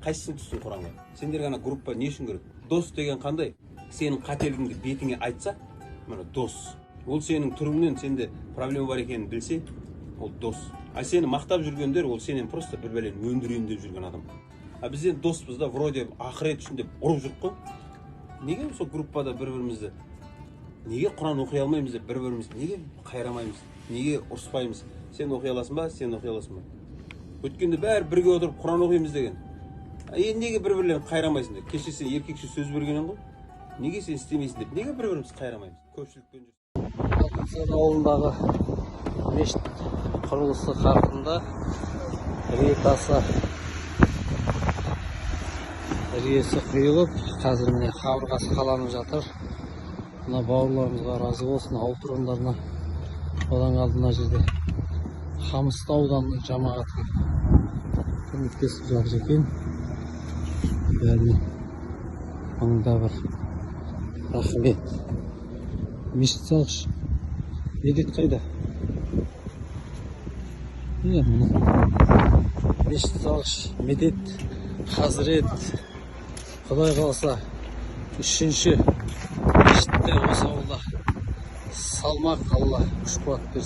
қайсысын түссін Құранға? Сендер ғана группа не үшін керек? Дос деген қандай? Сенің қателігіңді бетіңе айтса, мына дос. Ол сенің түріңнен сенде проблема бар екенін білсе, ол дос. А сені мақтап жүргендер, ол сенен просто бір бәлені өндірейін деп жүрген адам. А біз енді доспыз да, вроде ақырет үшін деп ұрып жүріп қой. Неге сол группада бір-бірімізді, неге Құран оқи алмаймыз деп бір-бірімізді неге қайрамаймыз? Неге ұрыспаймыз? Сен оқи аласың ба, сен оқи аласың ба? Өткенде бәрі бірге отырып Құран оқимыз деген. Енді неге бір-бірлерін қайрамайсың деп? Кеше сен еркекше сөз бергенің ғой. Неге сен істемейсің деп? Неге бір-бірімізді қайрамаймыз? Көпшілікпен жүр. Алтынсары ауылындағы мешіт құрылысы қарқында іргесі құйылып, қазір міне қабырғасы қаланып жатыр. Мына бауырларымызға разы болсын, ауыл тұрғындарына. Одан қалды мына жерде Қамысты ауданының жамағаты көмектесіп жатыр екен. Бәріне маңда бір рахмет. Мешіт салғыш медет қайда? Мешіт салғыш медет Хазірет, Құдай қаласа 3-ші мешітті осы ауылда салмақ, Алла күш қуат берсін.